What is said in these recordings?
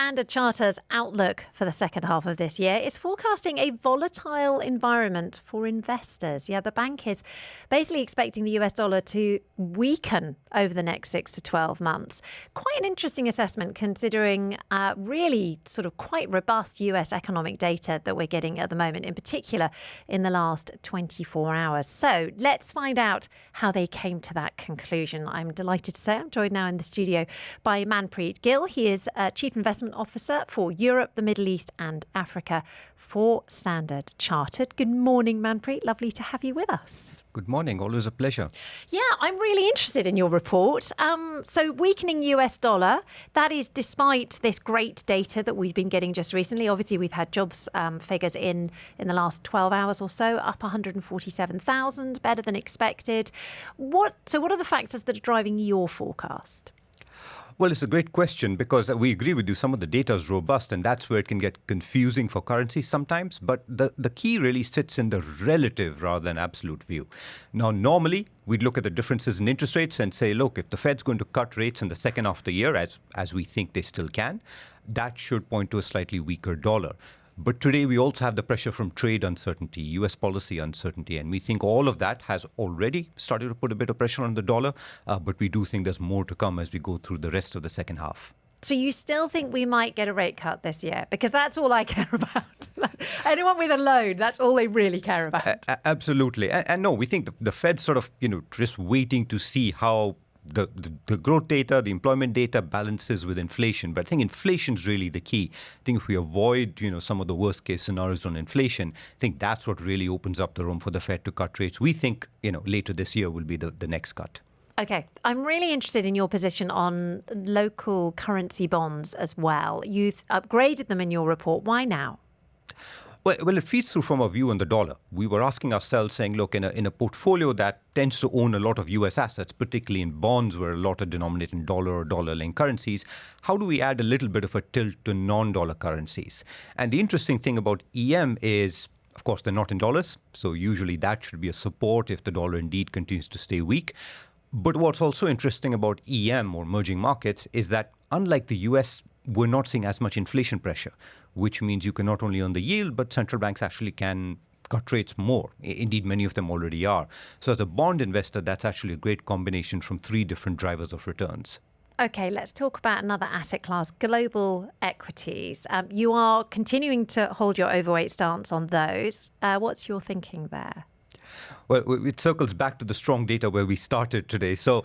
Standard Chartered's outlook for the second half of this year is forecasting a volatile environment for investors. Yeah, the bank is basically expecting the US dollar to weaken over the next 6 to 12 months. Quite an interesting assessment considering really sort of quite robust US economic data that we're getting at the moment, in particular in the last 24 hours. So let's find out how they came to that conclusion. I'm delighted to say I'm joined now in the studio by Manpreet Gill. He is Chief Investment Officer for Europe, the Middle East and Africa for Standard Chartered. Good morning, Manpreet. Lovely to have you with us. Good morning. Always a pleasure. Yeah, I'm really interested in your report. So weakening US dollar, that is despite this great data that we've been getting just recently. Obviously, we've had jobs figures in the last 12 hours or so, up 147,000, better than expected. What are the factors that are driving your forecast? Well, it's a great question because we agree with you. Some of the data is robust and that's where it can get confusing for currencies sometimes. But the key really sits in the relative rather than absolute view. Now, normally, we'd look at the differences in interest rates and say, look, if the Fed's going to cut rates in the second half of the year, as we think they still can, that should point to a slightly weaker dollar. But today we also have the pressure from trade uncertainty, US policy uncertainty, and we think all of that has already started to put a bit of pressure on the dollar, but we do think there's more to come as we go through the rest of the second half. So you still think we might get a rate cut this year? Because that's all I care about. Anyone with a loan, that's all they really care about. Absolutely. And no, we think the Fed's sort of, just waiting to see how the growth data, the employment data balances with inflation. But I think inflation is really the key. I think if we avoid, some of the worst case scenarios on inflation, I think that's what really opens up the room for the Fed to cut rates. We think, later this year will be the next cut. Okay. I'm really interested in your position on local currency bonds as well. You've upgraded them in your report. Why now? Well, it feeds through from our view on the dollar. We were asking ourselves, saying, look, in a portfolio that tends to own a lot of US assets, particularly in bonds where a lot are denominated in dollar or dollar-linked currencies, how do we add a little bit of a tilt to non-dollar currencies? And the interesting thing about EM is, of course, they're not in dollars. So usually that should be a support if the dollar indeed continues to stay weak. But what's also interesting about EM or emerging markets is that unlike the US, we're not seeing as much inflation pressure, which means you can not only earn the yield, but central banks actually can cut rates more. Indeed, many of them already are. So as a bond investor, that's actually a great combination from three different drivers of returns. Okay, let's talk about another asset class, global equities. You are continuing to hold your overweight stance on those. What's your thinking there? Well, it circles back to the strong data where we started today. So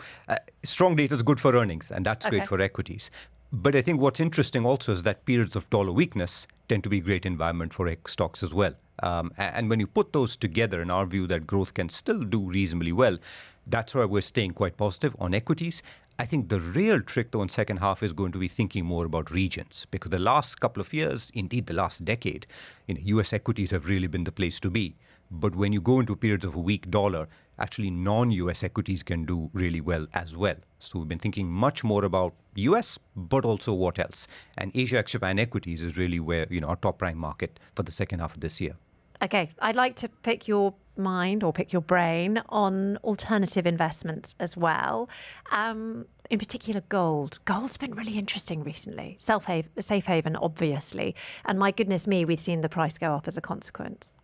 strong data is good for earnings, and that's great for equities. But I think what's interesting also is that periods of dollar weakness tend to be a great environment for stocks as well. And when you put those together, in our view, that growth can still do reasonably well. That's why we're staying quite positive on equities. I think the real trick, though, in second half is going to be thinking more about regions, because the last couple of years, indeed the last decade, US equities have really been the place to be. But when you go into periods of a weak dollar, actually non-US equities can do really well as well. So we've been thinking much more about US, but also what else. And Asia ex-Japan equities is really where, our top rank market for the second half of this year. Okay, I'd like to pick your mind or pick your brain on alternative investments as well. In particular, gold. Gold's been really interesting recently. Safe haven, obviously. And my goodness me, we've seen the price go up as a consequence.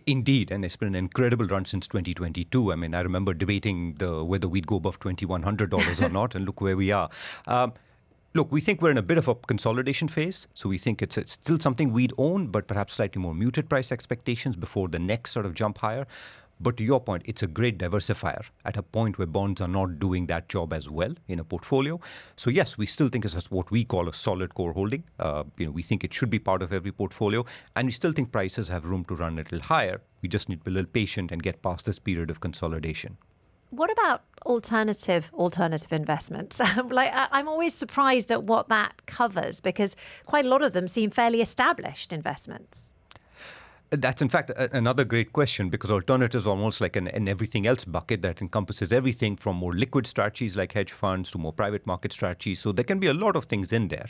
Indeed, and it's been an incredible run since 2022. I mean, I remember debating whether we'd go above $2,100 or not, and look where we are. Look, we think we're in a bit of a consolidation phase, so we think it's still something we'd own, but perhaps slightly more muted price expectations before the next sort of jump higher. But to your point, it's a great diversifier at a point where bonds are not doing that job as well in a portfolio. So yes, we still think it's what we call a solid core holding. We think it should be part of every portfolio, and we still think prices have room to run a little higher. We just need to be a little patient and get past this period of consolidation. What about alternative investments? I'm always surprised at what that covers because quite a lot of them seem fairly established investments. That's in fact another great question, because alternatives are almost like an everything else bucket that encompasses everything from more liquid strategies like hedge funds to more private market strategies. So there can be a lot of things in there.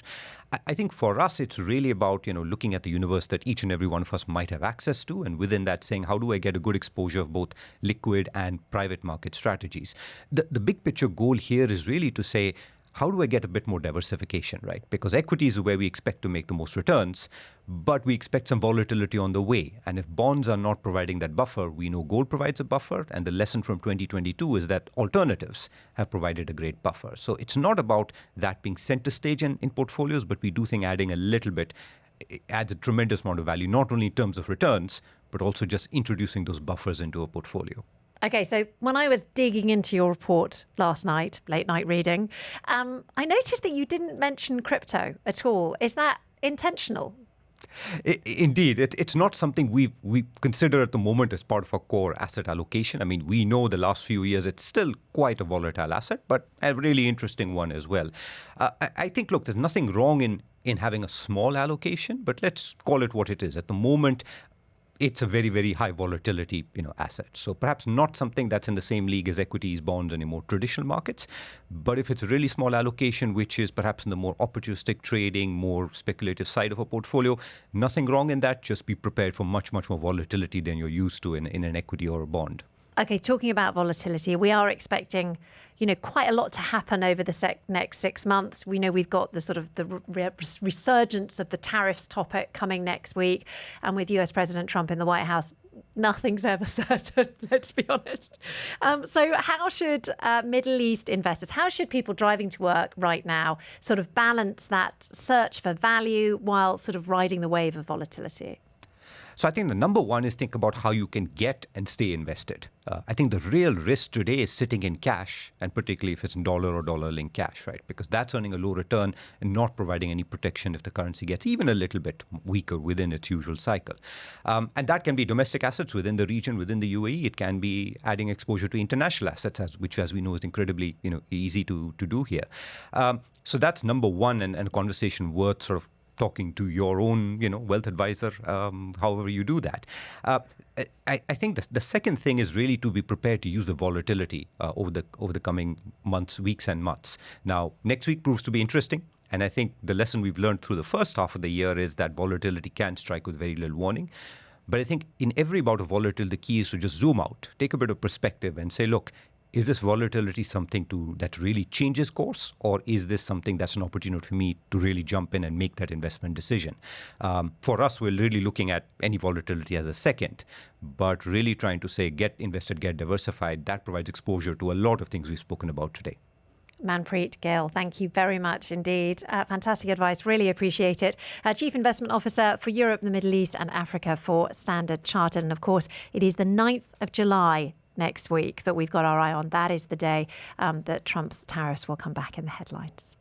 I think for us, it's really about, looking at the universe that each and every one of us might have access to. And within that saying, how do I get a good exposure of both liquid and private market strategies? The big picture goal here is really to say, how do I get a bit more diversification, right? Because equities is where we expect to make the most returns, but we expect some volatility on the way. And if bonds are not providing that buffer, we know gold provides a buffer. And the lesson from 2022 is that alternatives have provided a great buffer. So it's not about that being center stage in portfolios, but we do think adding a little bit adds a tremendous amount of value, not only in terms of returns, but also just introducing those buffers into a portfolio. Okay, so when I was digging into your report last night, late night reading, I noticed that you didn't mention crypto at all. Is that intentional? Indeed, it's not something we consider at the moment as part of our core asset allocation. I mean, we know the last few years it's still quite a volatile asset, but a really interesting one as well. I think, look, there's nothing wrong in having a small allocation, but let's call it what it is. At the moment, it's a very, very high volatility, asset. So perhaps not something that's in the same league as equities, bonds, and in more traditional markets. But if it's a really small allocation, which is perhaps in the more opportunistic trading, more speculative side of a portfolio, nothing wrong in that. Just be prepared for much, much more volatility than you're used to in an equity or a bond. Okay, talking about volatility, we are expecting, quite a lot to happen over the next 6 months. We know we've got the sort of the resurgence of the tariffs topic coming next week. And with US President Trump in the White House, nothing's ever certain, let's be honest. So how should Middle East investors, how should people driving to work right now sort of balance that search for value while sort of riding the wave of volatility? So I think the number one is think about how you can get and stay invested. I think the real risk today is sitting in cash, and particularly if it's in dollar or dollar-linked cash, right? Because that's earning a low return and not providing any protection if the currency gets even a little bit weaker within its usual cycle. And that can be domestic assets within the region, within the UAE. It can be adding exposure to international assets, which, as we know, is incredibly easy to do here. So that's number one, and a conversation worth sort of talking to your own, wealth advisor, however you do that. I think the second thing is really to be prepared to use the volatility over the coming months, weeks and months. Now, next week proves to be interesting. And I think the lesson we've learned through the first half of the year is that volatility can strike with very little warning. But I think in every bout of volatility, the key is to just zoom out, take a bit of perspective and say, look, is this volatility something that really changes course, or is this something that's an opportunity for me to really jump in and make that investment decision? For us, we're really looking at any volatility as a second, but really trying to say, get invested, get diversified. That provides exposure to a lot of things we've spoken about today. Manpreet Gill, thank you very much indeed. Fantastic advice. Really appreciate it. Chief Investment Officer for Europe, the Middle East and Africa for Standard Chartered. And of course, it is the 9th of July next week that we've got our eye on. That is the day that Trump's tariffs will come back in the headlines.